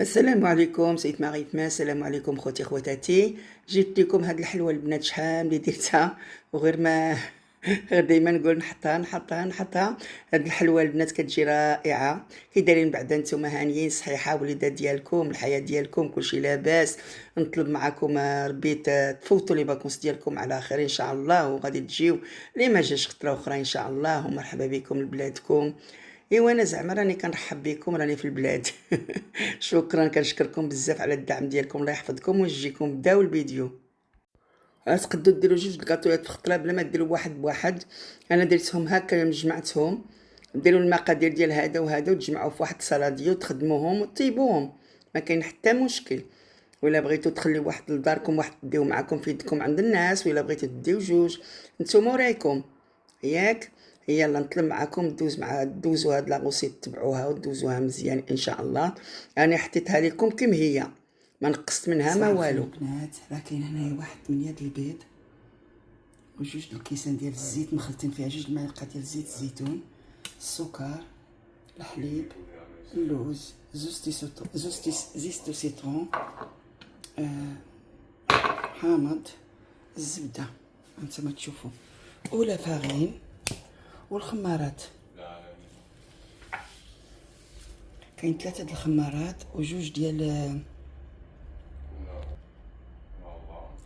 السلام عليكم سيد مغيثما. السلام عليكم خوتي خواتاتي. جبت لكم هاد الحلوه البنات شحال ملي درتها وغير ما غير دايما نقول نحطها. هاد الحلوه البنات كتجي رائعه. كي دايرين بعدا نتوما هانيين صحيحه وليدات ديالكم الحياه ديالكم كلشي لاباس. نطلب معكم ربي تفوتوا لي باكونس ديالكم على خير ان شاء الله وغادي تجيو اللي ما جاش خطره اخرى ان شاء الله. ومرحبا بكم لبلادكم. ايوا انا زعما راني كنرحب بكم راني في البلاد. شكرا كنشكركم بزاف على الدعم ديالكم الله يحفظكم ويجيكم. بداو الفيديو. تقدروا ديروا جوج الكاطويات في خطره بلا ما ديروا واحد بواحد. انا درتهم هكا جمعتهم. ديروا المقادير ديال هذا وهذا وتجمعوا في واحد الصلاديه وتخدموهم وطيبوهم ما كاين حتى مشكل. ولا بغيتو تخليو واحد لداركم واحد تديو معكم في يدكم عند الناس ولا بغيتو تديو جوج نتوما ورايكم ياك. يلا نطلب معكم دوزوا هاد لاغوسيت تبعوها ودوزوها مزيان ان شاء الله. انا حطيتها لكم كم هي ما نقصت منها ما والو. البنات راه كاين هنايا واحد 8 د البيض وجوج د الكيسان ديال الزيت مخلطين فيها 2 معالق ديال زيت الزيتون، السكر، الحليب، اللوز، زيت سيترون، حامض، الزبده انتما تشوفوا، ولا فارين، والخمارات. كاين 3 د الخمارات وجوج ديال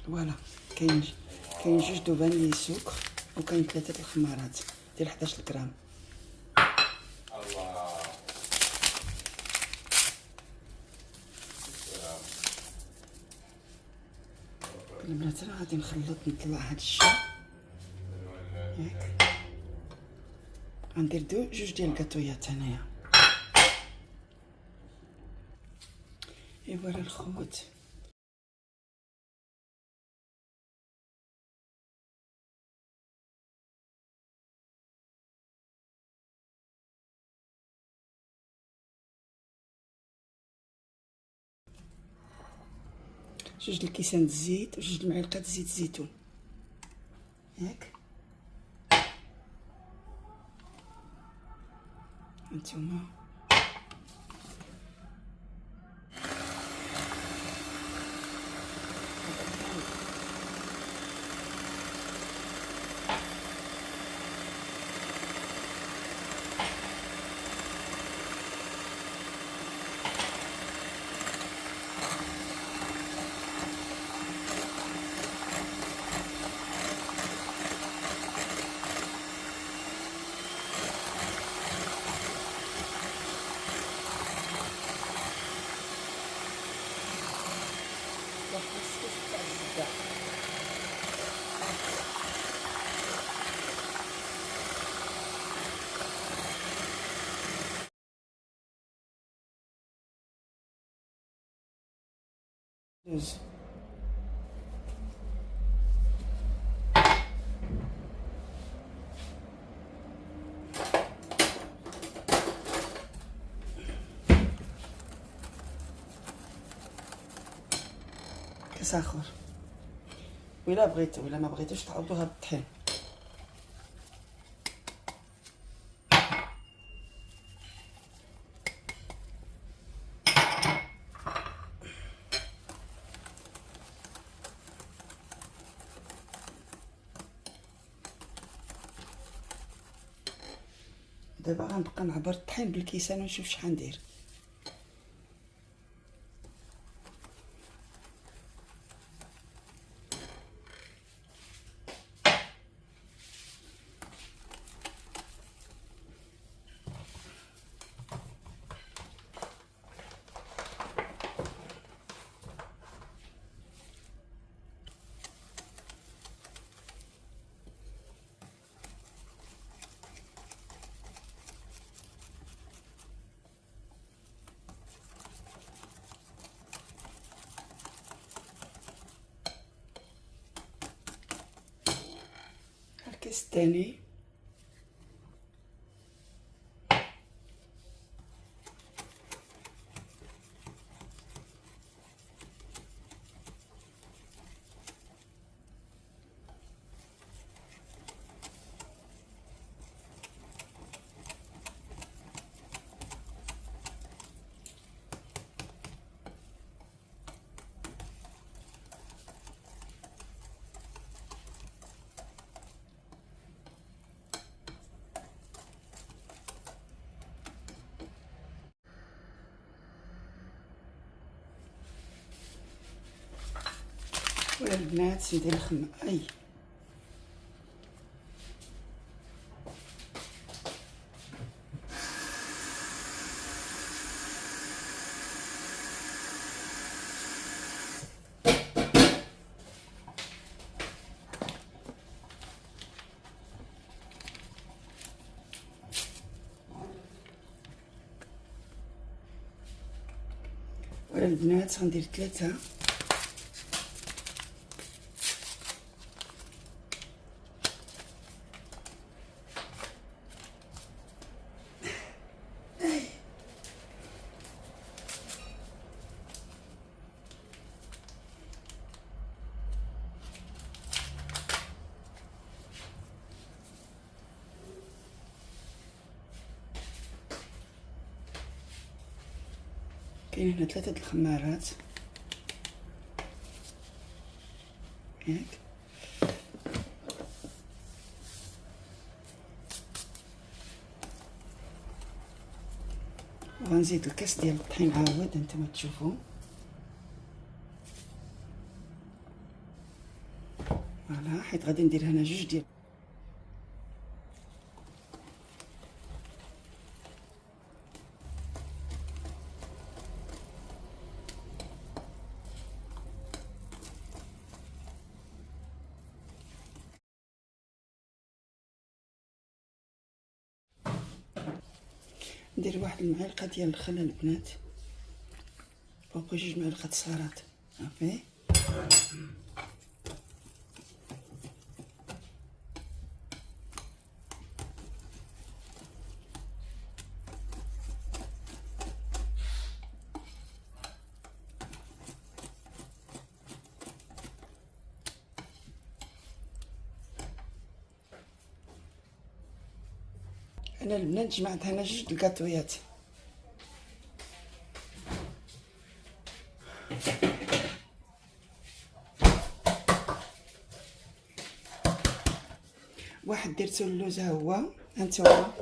فوالا. كاين جوج دو فاني سكر وكاين 3 د الخمارات ديال 11 غرام. البنات راه غادي نخلط نطلع هاد الشيء ياك. غندير جوج ديال الكاطويات هنايا. ايوا الخوت جوج د الكيسان الزيت وجوج د المعالق زيت الزيتون ياك. هانتوما دوز. كاس اخر ولا بغيتو ولا ما بغيتوش تعوضوها بالطحين. دابا غنبقى نعبر الطحين بالكيسان ونشوف شحال ندير. الكيس الثاني ولا البنات ندير اي ولا البنات غندير 3. كاين هنا 3 د الخمارات ياك. وغنزيد الكاس ديال الطحين عاود نتوما تشوفوا. فوالا حيت غادي ندير هنا 2 ديال ندير 1 المعلقه ديال الخل البنات، فوق 2 معالق صغارات صافي. انا البنات جمعت هنا 2 الكاطويات. واحد درتو اللوز ها هو هانتوما،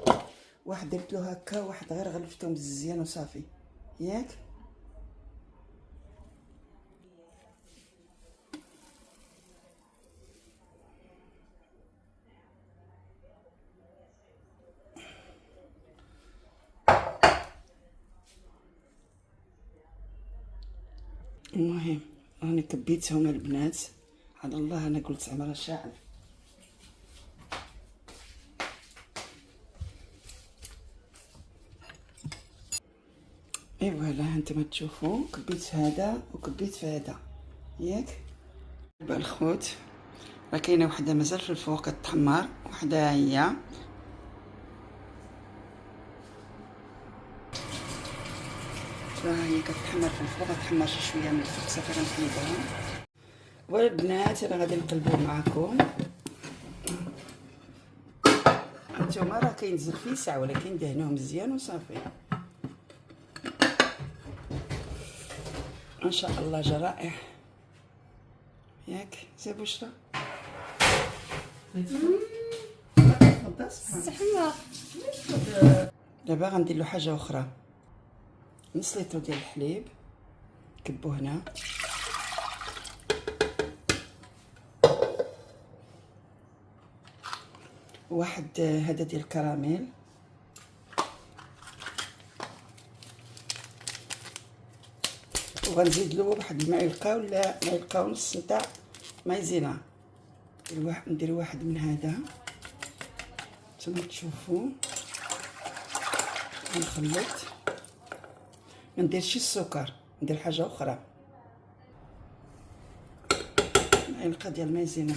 واحد درت له هكا، واحد غير غلفتهم مزيان وصافي ياك. المهم راني كبيتهم البنات على الله. انا قلت زعما راه شاعل. اي فوالا هانتوما تشوفوا كبيت هذا وكبيت في هذا ياك. دابا الخوت راه كاينه وحده مازال في الفوق كتحمر، وحده هي راه هي كتحمر في الفوق، غتحمر شي شويه من الفوق صافي غنحيدها. فوالا البنات انا غادي نقلبو معاكم. هانتوما راه كينزل فيه ساعه، ولكن دهنوه مزيان وصافي ان شاء الله. جا رائع ياك سي بشرى. الزحمة. دابا غندير له حاجه اخرى، نص لتر ديال الحليب كبو هنا، واحد هذا ديال الكراميل، وغنزيد له واحد المعلقه ولا معلقه ونص نتاع مايزينا. ندير واحد من هذا نتوما تشوفوا. نخلط، ما نديرش السكر، ندير حاجه اخرى، معلقه ديال المايزينا.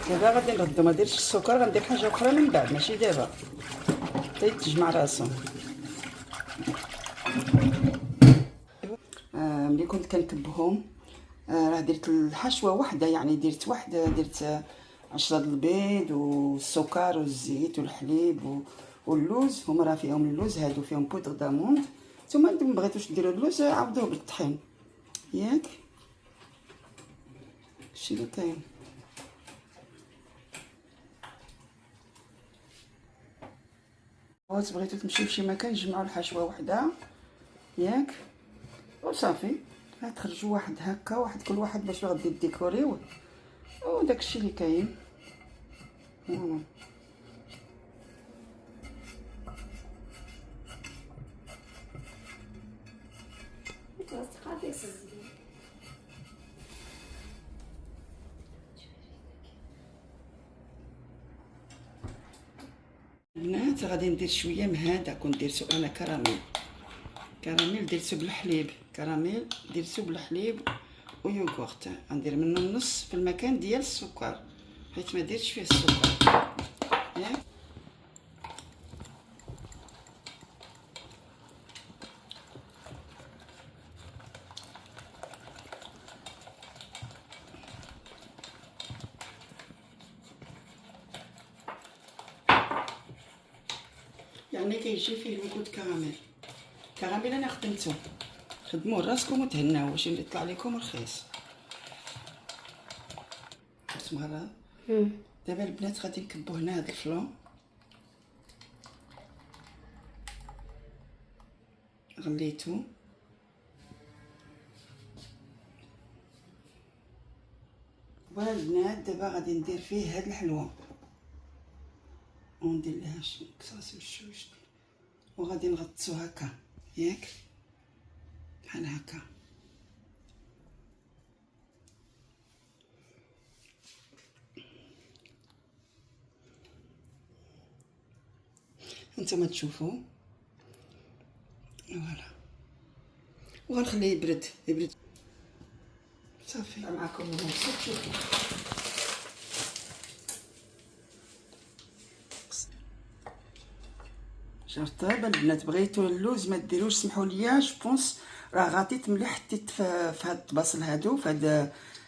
دابا غادي نردو، ما نديرش السكر، غندير حاجه اخرى من بعد ماشي دابا حتى تجمع راسو. ملي كنت كنكبهم راه درت الحشوه وحده، يعني درت واحده، درت 10 د البيض والسكر والزيت والحليب واللوز. هما راه فيهم اللوز، هادو فيهم بودغ داموند. نتوما ما بغيتوش ديروا اللوز عوضوه بالطحين ياك. هادشي اللي كاين. واش بغيتو تمشيو لشي مكان جمعوا الحشوه وحده ياك وصافي. غتخرجوا واحد هكا، واحد كل واحد باش غادي ديكوريوه، وداكشي اللي كاين. البنات غادي ندير شويه من هذا، كنت درتو انا كراميل درتو بالحليب، كراميل درتو بالحليب ويوغورت، غندير منه النص في المكان ديال السكر حيت ما درتش فيه السكر ياك. يعني كيجي فيه وجود كراميل انا خدمته، خدموه راسكم وتهناو باش يطلع لكم رخيص. مرة دابا البنات غادي نكبو هنا هاد الفلون، غليتو والبنات. دابا غادي ندير فيه هاد الحلوه وندير لها كصاص بالشوش، وغادي نغطسو هكا ياك بحال هكا. انتما تشوفوا فوالا، وغنخليه يبرد صافي. معكم المبسوط شوفوا جرطاب البنات. بغيتو اللوز ما ديروش سمحوا لي، جوبونس راه غطيت مليح، حطيت في هاد البصل هادو، في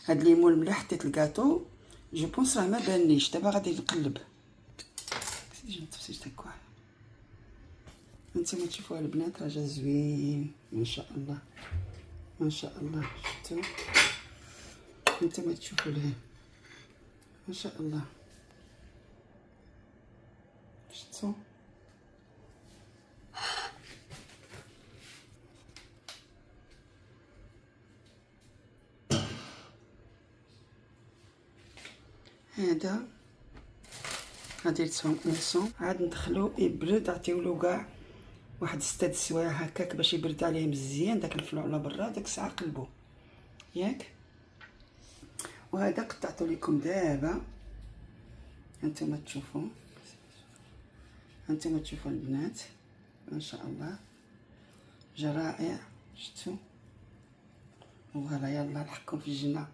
هاد ليمون مليح، حطيت الكاطو جوبونس راه ما بانيش. دابا غادي نقلب انتما تشوفوا البنات راه جا زوين ما شاء الله ما شاء الله. شفتوا انتما تشوفوا ليه ما شاء الله. شفتوا هذا غادي نصون عاد ندخلو يبرد، عطيولو كاع واحد 6 سوايع هكاك باش يبرد عليه مزيان داك الفلو على برا. داك الساعه قلبوه ياك. وهذا قطعته لكم دابا، هانتوما تشوفوا البنات ما شاء الله جا رائع. شفتوا؟ وهلا يلا نلحقكم في الجنه.